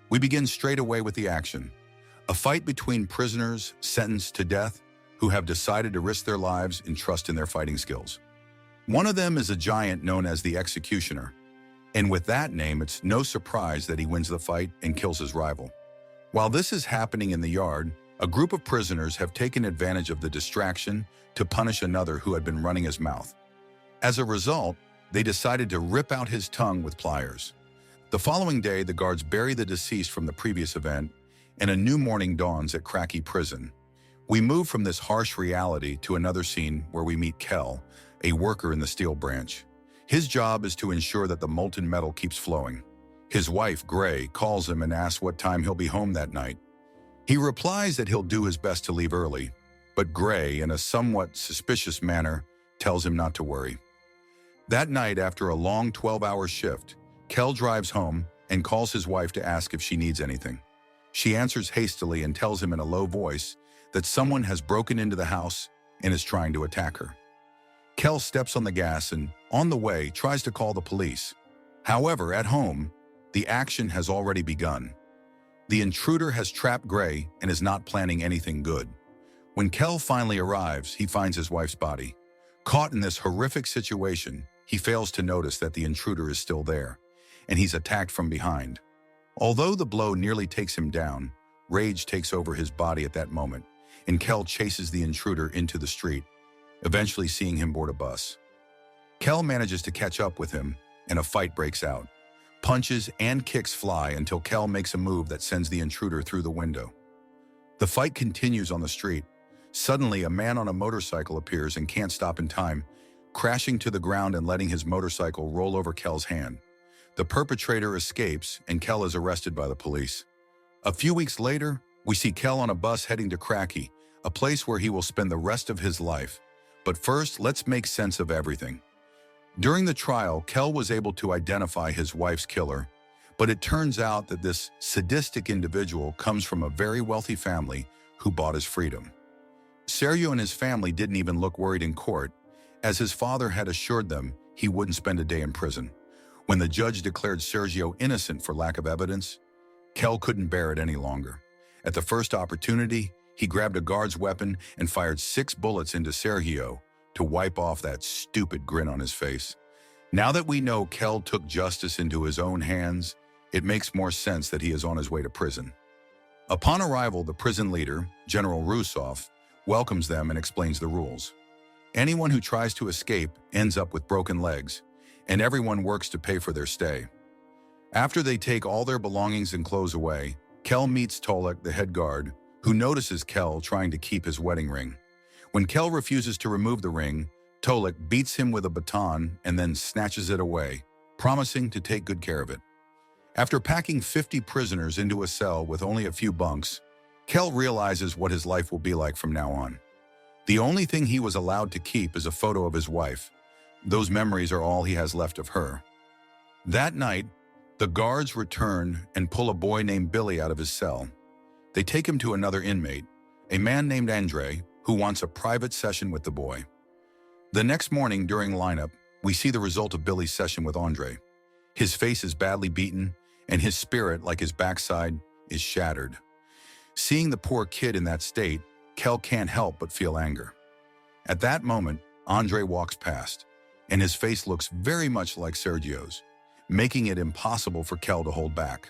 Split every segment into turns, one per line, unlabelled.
We begin straight away with the action. A fight between prisoners sentenced to death who have decided to risk their lives and trust in their fighting skills. One of them is a giant known as the Executioner, and with that name, it's no surprise that he wins the fight and kills his rival. While this is happening in the yard, a group of prisoners have taken advantage of the distraction to punish another who had been running his mouth. As a result, they decided to rip out his tongue with pliers. The following day, the guards bury the deceased from the previous event, and a new morning dawns at Krakie prison. We move from this harsh reality to another scene where we meet Kel, a worker in the steel branch. His job is to ensure that the molten metal keeps flowing. His wife, Gray, calls him and asks what time he'll be home that night. He replies that he'll do his best to leave early, but Gray, in a somewhat suspicious manner, tells him not to worry. That night, after a long 12-hour shift, Kel drives home and calls his wife to ask if she needs anything. She answers hastily and tells him in a low voice that someone has broken into the house and is trying to attack her. Kel steps on the gas and, on the way, tries to call the police. However, at home, the action has already begun. The intruder has trapped Gray and is not planning anything good. When Kel finally arrives, he finds his wife's body. Caught in this horrific situation, he fails to notice that the intruder is still there, and he's attacked from behind. Although the blow nearly takes him down, rage takes over his body at that moment, and Kel chases the intruder into the street, eventually seeing him board a bus. Kel manages to catch up with him, and a fight breaks out. Punches and kicks fly until Kel makes a move that sends the intruder through the window. The fight continues on the street. Suddenly, a man on a motorcycle appears and can't stop in time, crashing to the ground and letting his motorcycle roll over Kel's hand. The perpetrator escapes, and Kel is arrested by the police. A few weeks later, we see Kel on a bus heading to Krakie, a place where he will spend the rest of his life. But first, let's make sense of everything. During the trial, Kel was able to identify his wife's killer, but it turns out that this sadistic individual comes from a very wealthy family who bought his freedom. Sergio and his family didn't even look worried in court, as his father had assured them he wouldn't spend a day in prison. When the judge declared Sergio innocent for lack of evidence, Kel couldn't bear it any longer. At the first opportunity, he grabbed a guard's weapon and fired 6 bullets into Sergio to wipe off that stupid grin on his face. Now that we know Kel took justice into his own hands, it makes more sense that he is on his way to prison. Upon arrival, the prison leader, General Rusov, welcomes them and explains the rules. Anyone who tries to escape ends up with broken legs, and everyone works to pay for their stay. After they take all their belongings and clothes away, Kel meets Tolek, the head guard, who notices Kel trying to keep his wedding ring. When Kel refuses to remove the ring, Tolek beats him with a baton and then snatches it away, promising to take good care of it. After packing 50 prisoners into a cell with only a few bunks, Kel realizes what his life will be like from now on. The only thing he was allowed to keep is a photo of his wife. Those memories are all he has left of her. That night, the guards return and pull a boy named Billy out of his cell. They take him to another inmate, a man named Andre, who wants a private session with the boy. The next morning during lineup, we see the result of Billy's session with Andre. His face is badly beaten, and his spirit, like his backside, is shattered. Seeing the poor kid in that state, Kel can't help but feel anger. At that moment, Andre walks past, and his face looks very much like Sergio's, making it impossible for Kel to hold back.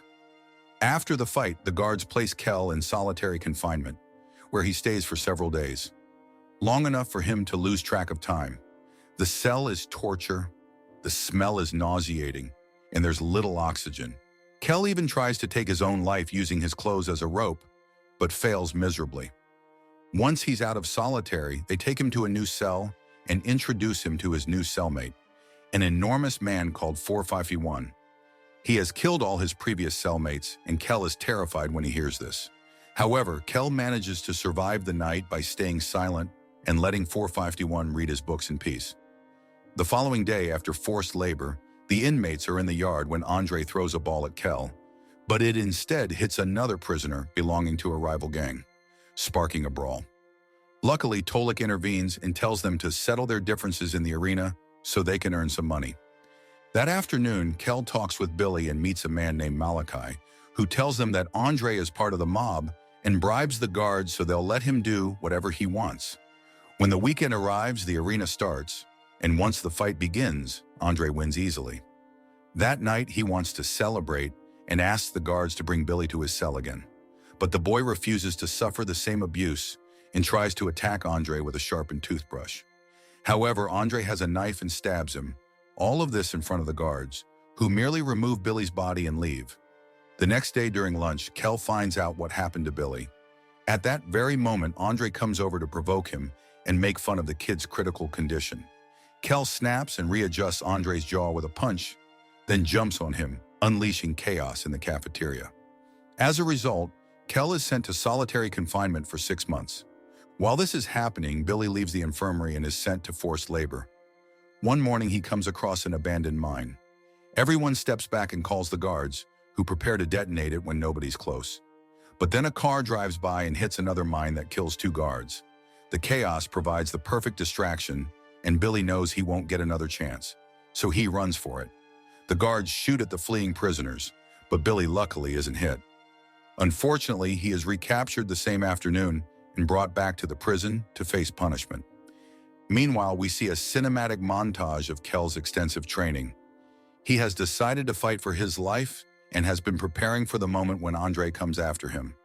After the fight, the guards place Kel in solitary confinement, where he stays for several days, long enough for him to lose track of time. The cell is torture, the smell is nauseating, and there's little oxygen. Kel even tries to take his own life using his clothes as a rope, but fails miserably. Once he's out of solitary, they take him to a new cell and introduce him to his new cellmate, an enormous man called 451. He has killed all his previous cellmates, and Kel is terrified when he hears this. However, Kel manages to survive the night by staying silent and letting 451 read his books in peace. The following day, after forced labor, the inmates are in the yard when Andre throws a ball at Kel, but it instead hits another prisoner belonging to a rival gang, sparking a brawl. Luckily, Tolek intervenes and tells them to settle their differences in the arena so they can earn some money. That afternoon, Kel talks with Billy and meets a man named Malachi, who tells them that Andre is part of the mob and bribes the guards so they'll let him do whatever he wants. When the weekend arrives, the arena starts, and once the fight begins, Andre wins easily. That night, he wants to celebrate and asks the guards to bring Billy to his cell again. But the boy refuses to suffer the same abuse and tries to attack Andre with a sharpened toothbrush. However, Andre has a knife and stabs him, all of this in front of the guards, who merely remove Billy's body and leave. The next day during lunch, Kel finds out what happened to Billy. At that very moment, Andre comes over to provoke him and make fun of the kid's critical condition. Kel snaps and readjusts Andre's jaw with a punch, then jumps on him, unleashing chaos in the cafeteria. As a result, Kel is sent to solitary confinement for 6 months. While this is happening, Billy leaves the infirmary and is sent to forced labor. One morning, he comes across an abandoned mine. Everyone steps back and calls the guards, who prepare to detonate it when nobody's close. But then a car drives by and hits another mine that kills 2 guards. The chaos provides the perfect distraction, and Billy knows he won't get another chance, so he runs for it. The guards shoot at the fleeing prisoners, but Billy luckily isn't hit. Unfortunately, he is recaptured the same afternoon and brought back to the prison to face punishment. Meanwhile, we see a cinematic montage of Kel's extensive training. He has decided to fight for his life and has been preparing for the moment when Andre comes after him.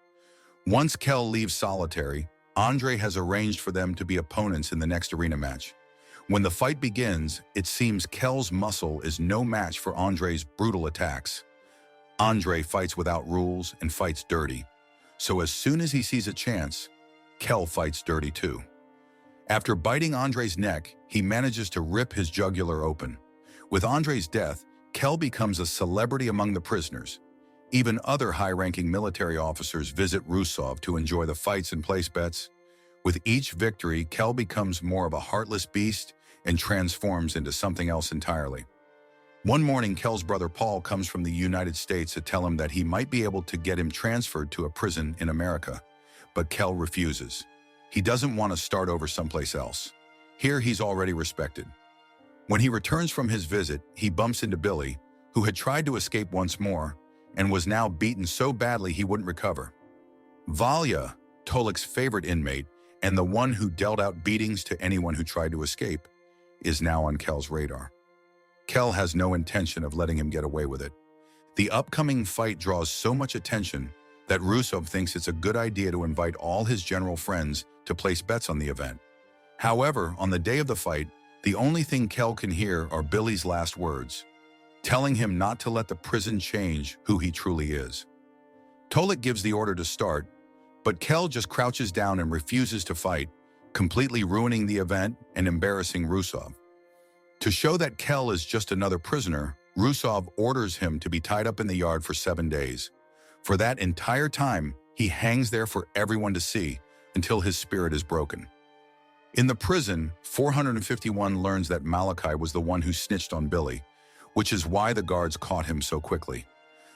Once Kel leaves solitary, Andre has arranged for them to be opponents in the next arena match. When the fight begins, it seems Kel's muscle is no match for Andre's brutal attacks. Andre fights without rules and fights dirty. So as soon as he sees a chance, Kel fights dirty too. After biting Andre's neck, he manages to rip his jugular open. With Andre's death, Kel becomes a celebrity among the prisoners. Even other high-ranking military officers visit Rusov to enjoy the fights and place bets. With each victory, Kel becomes more of a heartless beast and transforms into something else entirely. One morning, Kel's brother Paul comes from the United States to tell him that he might be able to get him transferred to a prison in America. But Kel refuses. He doesn't want to start over someplace else. Here, he's already respected. When he returns from his visit, he bumps into Billy, who had tried to escape once more and was now beaten so badly he wouldn't recover. Valya, Tolik's favorite inmate and the one who dealt out beatings to anyone who tried to escape, is now on Kel's radar. Kel has no intention of letting him get away with it. The upcoming fight draws so much attention that Rusov thinks it's a good idea to invite all his general friends to place bets on the event. However, on the day of the fight, the only thing Kel can hear are Billy's last words, telling him not to let the prison change who he truly is. Tolik gives the order to start, but Kel just crouches down and refuses to fight, completely ruining the event and embarrassing Rusov. To show that Kel is just another prisoner, Rusov orders him to be tied up in the yard for 7 days. For that entire time, he hangs there for everyone to see until his spirit is broken. In the prison, 451 learns that Malachi was the one who snitched on Billy, which is why the guards caught him so quickly.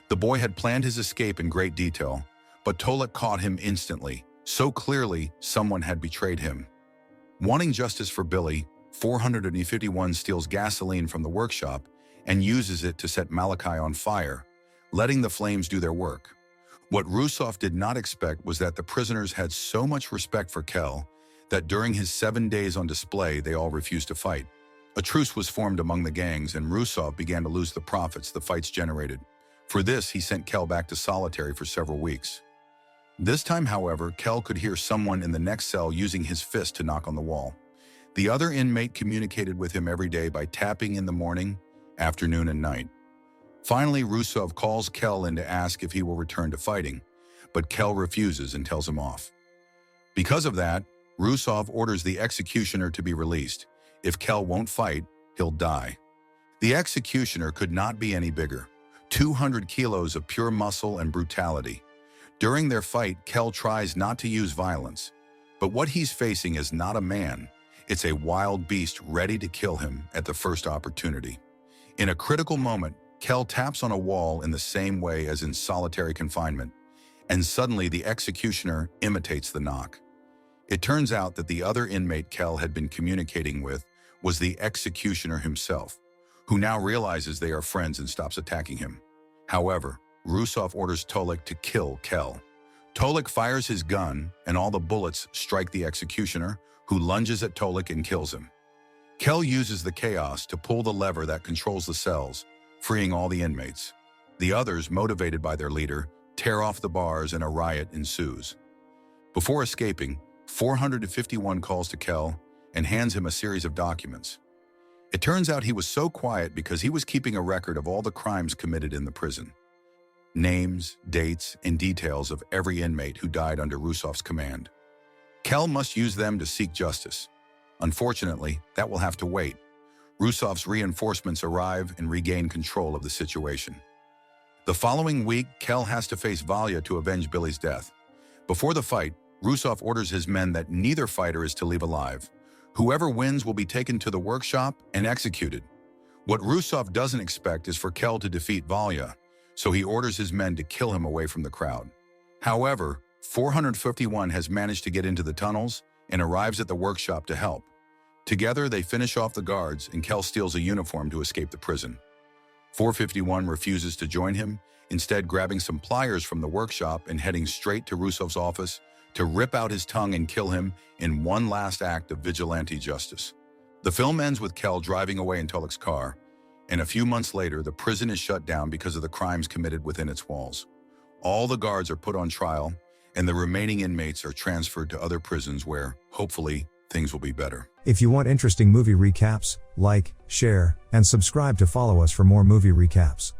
The boy had planned his escape in great detail, but Tolik caught him instantly. So clearly, someone had betrayed him. Wanting justice for Billy, 451 steals gasoline from the workshop and uses it to set Malachi on fire, letting the flames do their work. What Rusov did not expect was that the prisoners had so much respect for Kel that during his 7 days on display, they all refused to fight. A truce was formed among the gangs, and Rusov began to lose the profits the fights generated. For this, he sent Kel back to solitary for several weeks. This time, however, Kel could hear someone in the next cell using his fist to knock on the wall. The other inmate communicated with him every day by tapping in the morning, afternoon, and night. Finally, Rusov calls Kel in to ask if he will return to fighting, but Kel refuses and tells him off. Because of that, Rusov orders the executioner to be released. If Kel won't fight, he'll die. The executioner could not be any bigger. 200 kilos of pure muscle and brutality. During their fight, Kel tries not to use violence, but what he's facing is not a man. It's a wild beast ready to kill him at the first opportunity. In a critical moment, Kel taps on a wall in the same way as in solitary confinement, and suddenly the executioner imitates the knock. It turns out that the other inmate Kel had been communicating with was the executioner himself, who now realizes they are friends and stops attacking him. However, Rusov orders Tolik to kill Kel. Tolik fires his gun, and all the bullets strike the executioner, who lunges at Tolik and kills him. Kel uses the chaos to pull the lever that controls the cells, freeing all the inmates. The others, motivated by their leader, tear off the bars and a riot ensues. Before escaping, 451 calls to Kel and hands him a series of documents. It turns out he was so quiet because he was keeping a record of all the crimes committed in the prison. Names, dates, and details of every inmate who died under Rusov's command. Kel must use them to seek justice. Unfortunately, that will have to wait. Rusov's reinforcements arrive and regain control of the situation. The following week, Kel has to face Valya to avenge Billy's death. Before the fight, Rusov orders his men that neither fighter is to leave alive. Whoever wins will be taken to the workshop and executed. What Rusov doesn't expect is for Kel to defeat Valya, so he orders his men to kill him away from the crowd. However, 451 has managed to get into the tunnels and arrives at the workshop to help. Together, they finish off the guards, and Kel steals a uniform to escape the prison. 451 refuses to join him, instead grabbing some pliers from the workshop and heading straight to Rusov's office to rip out his tongue and kill him in one last act of vigilante justice. The film ends with Kel driving away in Tolik's car, and a few months later, the prison is shut down because of the crimes committed within its walls. All the guards are put on trial, and the remaining inmates are transferred to other prisons where, hopefully, things will be better.
If you want interesting movie recaps, like, share, and subscribe to follow us for more movie recaps.